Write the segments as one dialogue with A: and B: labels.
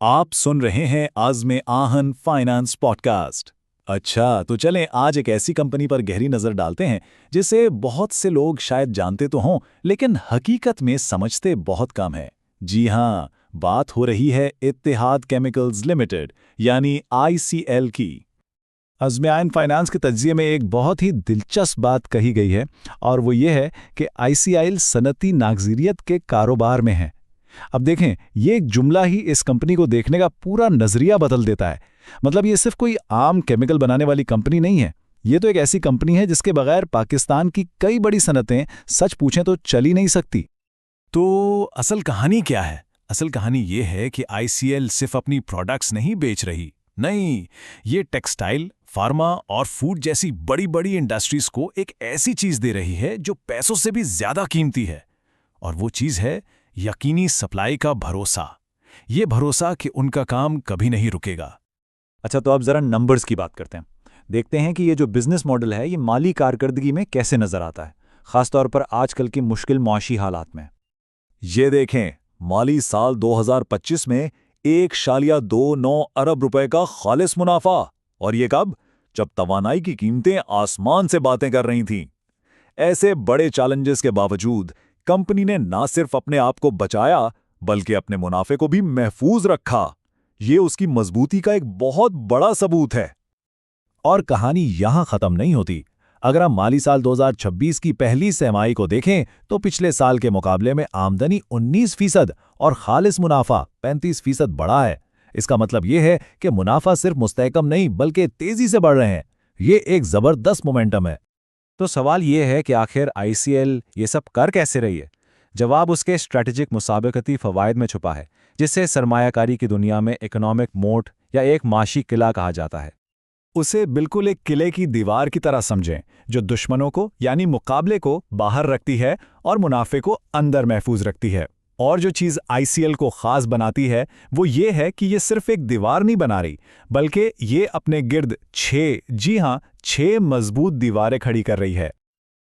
A: आप सुन रहे हैं आज़्म आहन फाइनेंस पॉडकास्ट। अच्छा, तो चलें आज एक ऐसी कंपनी पर गहरी नज़र डालते हैं जिसे बहुत से लोग शायद जानते तो हों, लेकिन हकीकत में समझते बहुत कम है। जी हाँ, बात हो रही है इत्तेहाद केमिकल्स लिमिटेड यानी आईसीएल की। आज़्म आहन फाइनेंस के तज्ज़िये में एक बहुत ही दिलचस्प बात कही गई है, और वो ये है कि आईसीएल सनती नागज़िरियत के कारोबार में है। अब देखें, ये एक जुमला ही इस कंपनी को देखने का पूरा नजरिया बदल देता है। मतलब ये सिर्फ कोई आम केमिकल बनाने वाली कंपनी नहीं है। ये तो एक ऐसी कंपनी है जिसके बगैर पाकिस्तान की कई बड़ी सनतें सच पूछें तो चल ही नहीं सकती।
B: तो असल कहानी क्या है? असल कहानी ये है कि आईसीएल सिर्फ अपनी प्रोडक्ट्स नहीं बेच रही। नहीं, ये टेक्सटाइल, फार्मा और फूड जैसी बड़ी बड़ी इंडस्ट्रीज को एक ऐसी चीज दे रही है जो पैसों से भी ज्यादा कीमती है। और वो चीज है यकीनी सप्लाई का भरोसा। ये भरोसा कि उनका काम कभी नहीं रुकेगा।
A: अच्छा, तो अब जरा नंबर्स की बात करते हैं। देखते हैं कि ये जो बिजनेस मॉडल है ये माली कारकर्दगी में कैसे नजर आता है, खासतौर पर आजकल की मुश्किल मुआशी हालात में। ये देखें, माली साल 2025 में 1.29 अरब रुपए का खालिस मुनाफा। और ये कब? जब तवानाई की कीमतें आसमान से बातें कर रही थीं। ऐसे बड़े चैलेंजेस के बावजूद कंपनी ने ना सिर्फ अपने आप को बचाया बल्कि अपने मुनाफे को भी महफूज रखा। ये उसकी मजबूती का एक बहुत बड़ा सबूत है। और कहानी यहां खत्म नहीं होती। अगर हम माली साल 2026 की पहली तिमाही को देखें तो पिछले साल के मुकाबले में आमदनी 19% और खालिस मुनाफा 35% बढ़ा है। इसका मतलब यह है कि मुनाफा सिर्फ मुस्तहकम नहीं बल्कि तेजी से बढ़ रहे हैं। ये एक जबरदस्त मोमेंटम है। तो सवाल ये है कि आखिर आईसीएल ये सब कर कैसे रही है? जवाब उसके स्ट्रैटेजिक मुसाबकती फवायद में छुपा है, जिसे सरमायाकारी की दुनिया में इकोनॉमिक मोट या एक माशी किला कहा जाता है। उसे बिल्कुल एक किले की दीवार की तरह समझें, जो दुश्मनों को यानी मुकाबले को बाहर रखती है और मुनाफे को अंदर महफूज रखती है। और जो चीज़ आईसीएल को खास बनाती है वो ये है कि ये सिर्फ एक दीवार नहीं बना रही, बल्कि ये अपने गिर्द 6 मजबूत दीवारें खड़ी कर रही है।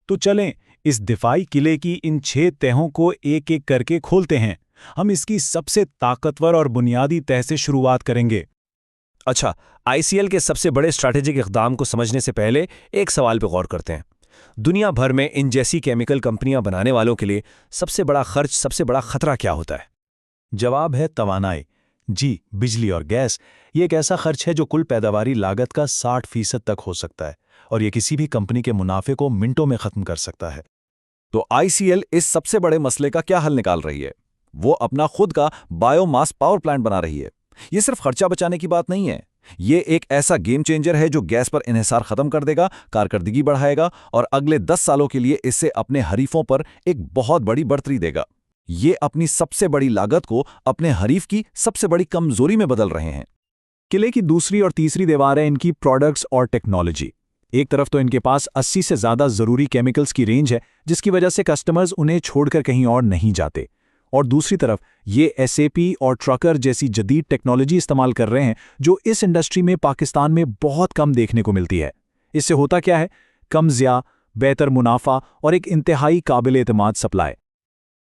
A: तो चलें इस दिफाई किले की इन 6 तहों को एक एक करके खोलते हैं। हम इसकी सबसे ताकतवर और बुनियादी तह से शुरुआत करेंगे।
B: अच्छा, आईसीएल के सबसे बड़े स्ट्रैटेजिक इक़दाम को समझने से पहले एक सवाल पर गौर करते हैं। दुनिया भर में इन जैसी केमिकल कंपनियां बनाने वालों के लिए सबसे बड़ा खर्च, सबसे बड़ा खतरा क्या होता है?
A: जवाब है तवानाई। जी, बिजली और गैस ये एक ऐसा खर्च है जो कुल पैदावारी लागत का 60% तक हो सकता है, और ये किसी भी कंपनी के मुनाफे को मिनटों में खत्म कर सकता है। तो आईसीएल इस सबसे बड़े मसले का क्या हल निकाल रही है? वो अपना खुद का बायोमास पावर प्लांट बना रही है। ये सिर्फ खर्चा बचाने की बात नहीं है, ये एक ऐसा गेम चेंजर है जो गैस पर इन्हिसार खत्म कर देगा, कारकर्दगी बढ़ाएगा और अगले 10 सालों के लिए इससे अपने हरीफों पर एक बहुत बड़ी बढ़तरी देगा। ये अपनी सबसे बड़ी लागत को अपने हरीफ की सबसे बड़ी कमजोरी में बदल रहे हैं। किले की दूसरी और तीसरी दीवार है इनकी प्रोडक्ट्स और टेक्नोलॉजी। एक तरफ तो इनके पास 80 से ज्यादा जरूरी केमिकल्स की रेंज है, जिसकी वजह से कस्टमर्स उन्हें छोड़कर कहीं और नहीं जाते। और दूसरी तरफ ये एसएपी और ट्रकर जैसी जदीद टेक्नोलॉजी इस्तेमाल कर रहे हैं, जो इस इंडस्ट्री में पाकिस्तान में बहुत कम देखने को मिलती है। इससे होता क्या है? कम ज़िया, बेहतर मुनाफा और एक इंतहाई काबिल एतमाद सप्लाई।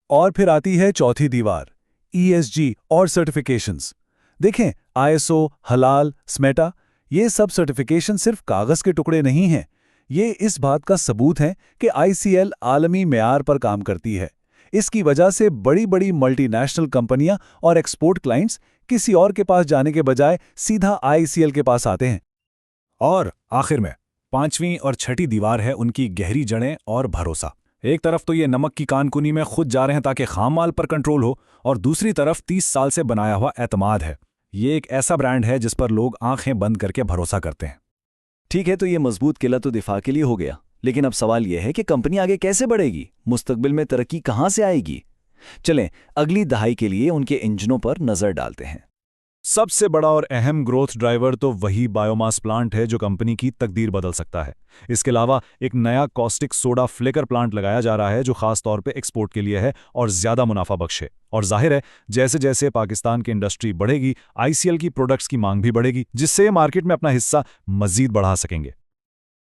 A: और फिर आती है चौथी दीवार, ईएसजी और सर्टिफिकेशंस। देखें, आईएसओ, हलाल, स्मेटा, ये सब सर्टिफिकेशन सिर्फ कागज के टुकड़े नहीं हैं। ये इस बात का सबूत है कि आईसीएल आलमी मेयार पर काम करती है। इसकी वजह से बड़ी बड़ी मल्टीनेशनल कंपनियां और एक्सपोर्ट क्लाइंट्स किसी और के पास जाने के बजाय सीधा आईसीएल के पास आते हैं। और आखिर में पांचवीं और छठी दीवार है उनकी गहरी जड़ें और भरोसा। एक तरफ तो ये नमक की कानकुनी में खुद जा रहे हैं ताकि खाम माल पर कंट्रोल हो, और दूसरी तरफ 30 साल से बनाया हुआ एतमाद है। ये एक ऐसा ब्रांड है जिस पर लोग आंखें बंद करके भरोसा करते हैं।
C: ठीक है, तो ये मजबूत किला तो दिफा के लिए हो गया, लेकिन अब सवाल यह है कि कंपनी आगे कैसे बढ़ेगी? मुस्तकबिल में तरक्की कहां से आएगी? चलें अगली दहाई के लिए उनके इंजनों पर नजर डालते हैं।
A: सबसे बड़ा और अहम ग्रोथ ड्राइवर तो वही बायोमास प्लांट है जो कंपनी की तकदीर बदल सकता है। इसके अलावा एक नया कॉस्टिक सोडा फ्लेकर प्लांट लगाया जा रहा है जो खास तौर पे एक्सपोर्ट के लिए है और ज्यादा मुनाफा बख्श है। और जाहिर है, जैसे जैसे पाकिस्तान की इंडस्ट्री बढ़ेगी, आईसीएल की प्रोडक्ट्स की मांग भी बढ़ेगी, जिससे ये मार्केट में अपना हिस्सा मजीद बढ़ा सकेंगे।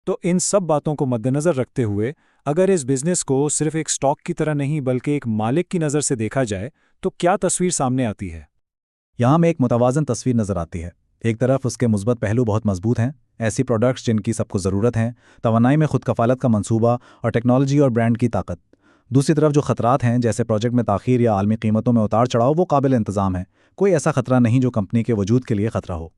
A: तो इन सब बातों को मद्देनजर रखते हुए अगर इस बिजनेस को सिर्फ एक स्टॉक की तरह नहीं बल्कि एक मालिक की नज़र से देखा जाए तो क्या तस्वीर सामने आती है?
D: यहाँ में एक मुतवाज़न तस्वीर नज़र आती है। एक तरफ उसके मुस्बत पहलू बहुत मजबूत हैं, ऐसी प्रोडक्ट्स जिनकी सबको ज़रूरत है, तवानाई में खुद कफालत का मंसूबा और टेक्नोलॉजी और ब्रांड की ताकत। दूसरी तरफ जो खतरात हैं, जैसे प्रोजेक्ट में ताख़ीर या आलमी कीमतों में उतार चढ़ाव, वो काबिल इंतज़ाम है। कोई ऐसा खतरा नहीं जो कंपनी के वजूद के लिए खतरा हो।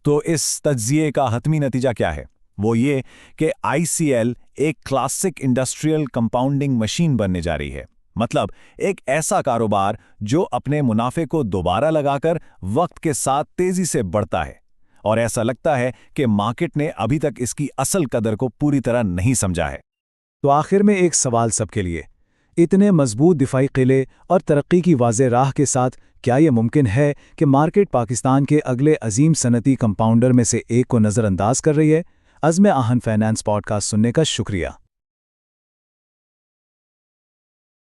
B: तो इस तज्जिए का हतमी नतीजा क्या है? वो ये कि ICL एक क्लासिक इंडस्ट्रियल कंपाउंडिंग मशीन बनने जा रही है। मतलब एक ऐसा कारोबार जो अपने मुनाफे को दोबारा लगाकर वक्त के साथ तेजी से बढ़ता है, और ऐसा लगता है कि मार्केट ने अभी तक इसकी असल कदर को पूरी तरह नहीं समझा है।
A: तो आखिर में एक सवाल सबके लिए, इतने मजबूत दिफाई किले और तरक्की की वाज़ेह राह के साथ क्या ये मुमकिन है कि मार्केट पाकिस्तान के अगले अजीम सनती कंपाउंडर में से एक को नज़रअंदाज कर रही है? अज़्म आहन फाइनेंस पॉडकास्ट सुनने का शुक्रिया।